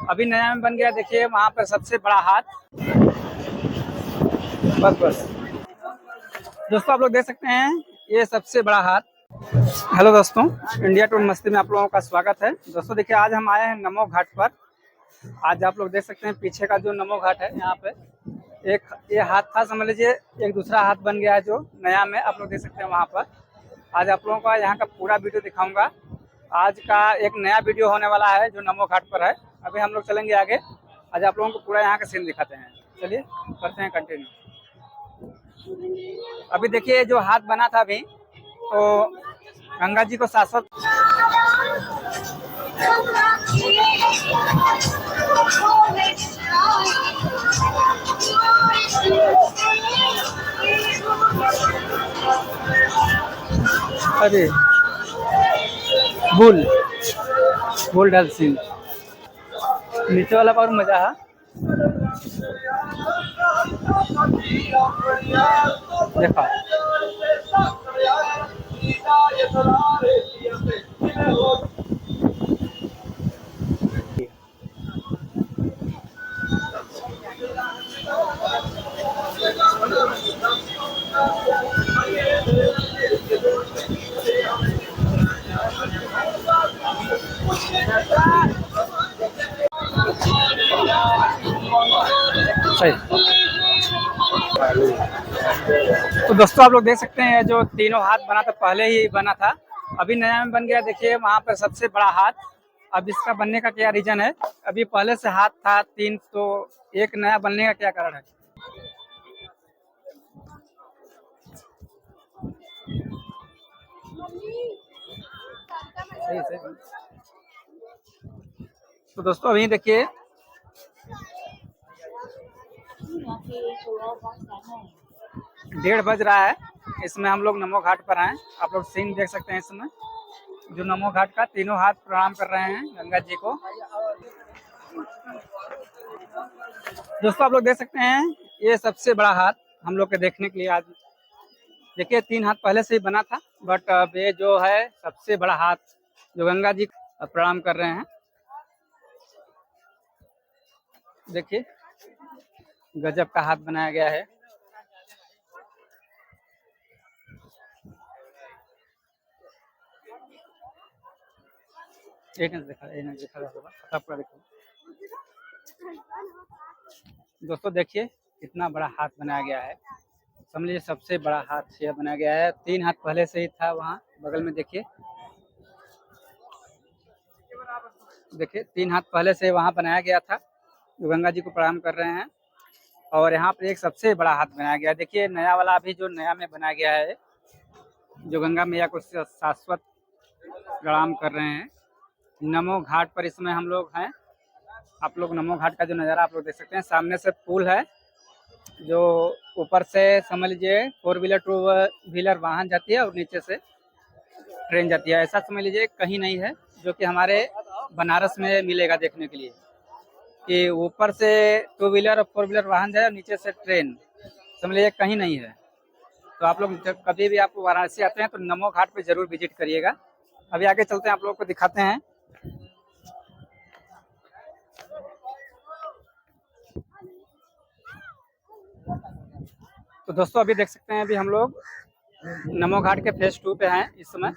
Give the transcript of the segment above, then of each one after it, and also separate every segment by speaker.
Speaker 1: अभी नया में बन गया, देखिए वहाँ पर सबसे बड़ा हाथ। बस बस दोस्तों, आप लोग देख सकते हैं ये सबसे बड़ा हाथ। हेलो दोस्तों, इंडिया टूर मस्ती में आप लोगों का स्वागत है। दोस्तों देखिए, आज हम आए हैं नमो घाट पर। आज आप लोग देख सकते हैं पीछे का जो नमो घाट है, यहाँ पे एक ये हाथ था, समझ लीजिए एक दूसरा हाथ बन गया है जो नया में आप लोग देख सकते हैं वहाँ पर। आज आप लोगों का यहाँ का पूरा वीडियो दिखाऊंगा। आज का एक नया वीडियो होने वाला है जो नमो घाट पर है। अभी हम लोग चलेंगे आगे, आज आप लोगों को पूरा यहाँ का सीन दिखाते हैं। चलिए करते हैं कंटिन्यू। अभी देखिए जो हाथ बना था अभी, तो गंगा जी को शाश्वत। अरे बुल बुल डल सिंह नीचे वाला पर मजा है। देखा सही। तो दोस्तों आप लोग देख सकते हैं जो तीनों हाथ बना था, पहले ही बना था, अभी नया में बन गया। देखिए वहाँ पर सबसे बड़ा हाथ। अब इसका बनने का क्या रीजन है? अभी पहले से हाथ था तीन, तो एक नया बनने का क्या कारण है? सही सही। तो दोस्तों अभी देखिए 1:30 बज रहा है। इसमें हम लोग नमो घाट पर हैं। आप लोग सीन देख सकते हैं इसमें, जो नमो घाट का तीनों हाथ प्रणाम कर रहे हैं गंगा जी को। दोस्तों आप लोग देख सकते हैं ये सबसे बड़ा हाथ हम लोग के देखने के लिए आज। देखिए 3 हाथ पहले से ही बना था, बट अब ये जो है सबसे बड़ा हाथ जो गंगा जी प्रणाम कर रहे हैं। देखिए गजब का हाथ बनाया गया है। एक देखा पूरा देखो दोस्तों, देखिए कितना बड़ा हाथ बनाया गया है। समझ लीजिए सबसे बड़ा हाथ यह बनाया गया है। 3 हाथ पहले से ही था वहाँ बगल में। देखिए 3 हाथ पहले से वहाँ बनाया गया था जो गंगा जी को प्रणाम कर रहे हैं। और यहाँ पर एक सबसे बड़ा हाथ बनाया गया है। देखिए नया वाला अभी जो नया में बनाया गया है, जो गंगा मैया को शाश्वत प्रणाम कर रहे हैं। नमो घाट पर इसमें हम लोग हैं। आप लोग नमो घाट का जो नज़ारा आप लोग देख सकते हैं, सामने से पुल है जो ऊपर से समझ लीजिए 4 व्हीलर 2 व्हीलर वाहन जाती है और नीचे से ट्रेन जाती है। ऐसा समझ लीजिए कहीं नहीं है जो कि हमारे बनारस में मिलेगा देखने के लिए, कि ऊपर से 2 व्हीलर और 4 व्हीलर वाहन जाए और नीचे से ट्रेन। समझ लीजिए कहीं नहीं है। तो आप लोग जब कभी भी आप वाराणसी आते हैं तो नमो घाट पे जरूर विजिट करिएगा। अभी आगे चलते हैं, आप लोगों को दिखाते हैं। तो दोस्तों अभी देख सकते हैं, अभी हम लोग नमो घाट के फेज 2 पे हैं इस समय।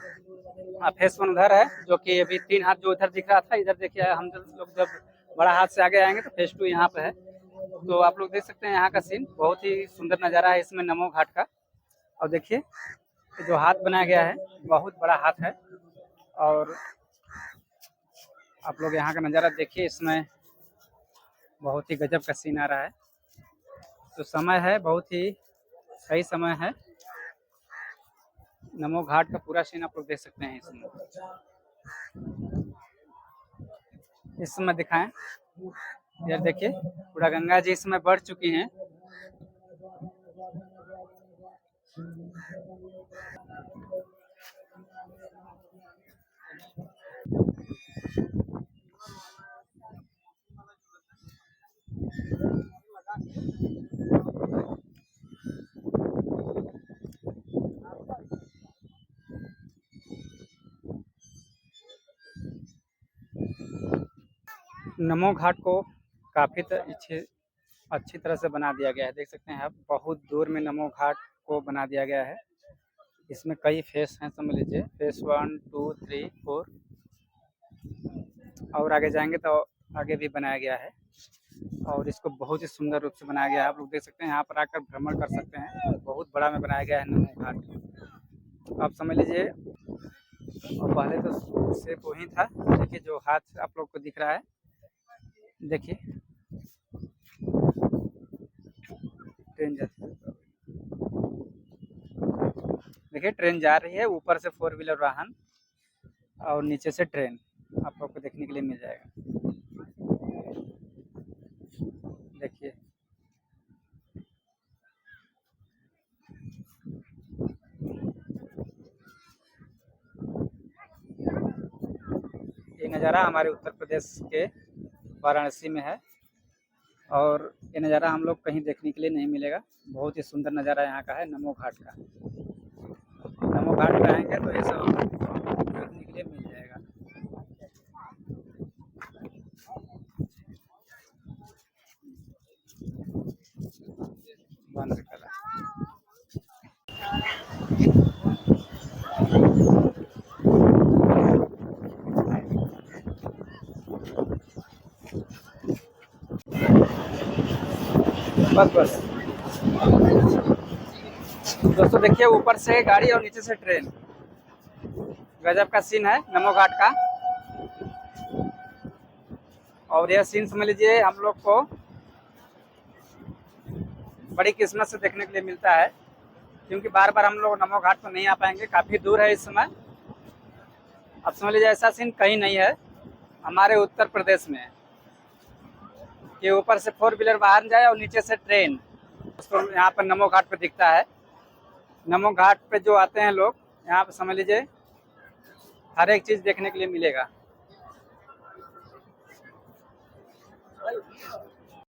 Speaker 1: फेज 1 उधर है, जो कि अभी 3 हाथ जो उधर दिख रहा था, इधर देखिए हम लोग जब बड़ा हाथ से आगे आएंगे तो फेज 2 यहाँ पे है। तो आप लोग देख सकते हैं यहाँ का सीन, बहुत ही सुंदर नज़ारा है इसमें नमो घाट का। और देखिए जो हाथ बनाया गया है बहुत बड़ा हाथ है। और आप लोग यहाँ का नज़ारा देखिए, इसमें बहुत ही गजब का सीन आ रहा है। तो समय है, बहुत ही सही समय है। नमो घाट का पूरा सीन आप लोग देख सकते हैं इसमें। इस समय दिखाएं, यार देखिए पूरा गंगा जी इसमें बढ़ चुकी हैं। नमो घाट को काफ़ी अच्छी तरह से बना दिया गया है। देख सकते हैं आप, बहुत दूर में नमो घाट को बना दिया गया है। इसमें कई फेस हैं, समझ लीजिए फेस 1 2 3 4 और आगे जाएंगे तो आगे भी बनाया गया है। और इसको बहुत ही सुंदर रूप से बनाया गया है। आप लोग देख सकते हैं, यहाँ पर आकर भ्रमण कर सकते हैं। बहुत बड़ा में बनाया गया है नमो घाट। आप समझ लीजिए, और पहले तो सिर्फ वही था। देखिए जो हाथ आप लोग को दिख रहा है, देखिए ट्रेन जाती है। देखिए ट्रेन जा रही है, ऊपर से 4 व्हीलर वाहन और नीचे से ट्रेन आप लोग को देखने के लिए मिल जाएगा। देखिए ये नज़ारा हमारे उत्तर प्रदेश के वाराणसी में है और ये नज़ारा हम लोग कहीं देखने के लिए नहीं मिलेगा। बहुत ही सुंदर नज़ारा यहाँ का है नमो घाट का। नमो घाट पे आएंगे तो ये सब देखने के लिए मिल जाएगा। बंद करा। बस बस दोस्तों देखिए, ऊपर से गाड़ी और नीचे से ट्रेन। गजब का सीन है नमो घाट का। और यह सीन समझ लीजिए हम लोग को बड़ी किस्मत से देखने के लिए मिलता है, क्योंकि बार बार हम लोग नमो घाट पर नहीं आ पाएंगे, काफ़ी दूर है इस समय। अब समझ लीजिए ऐसा सीन कहीं नहीं है हमारे उत्तर प्रदेश में कि ऊपर से 4 व्हीलर वाहन जाए और नीचे से ट्रेन। उसको यहाँ पर नमो घाट पर दिखता है। नमो घाट पे जो आते हैं लोग, यहाँ पर समझ लीजिए हर एक चीज़ देखने के लिए मिलेगा।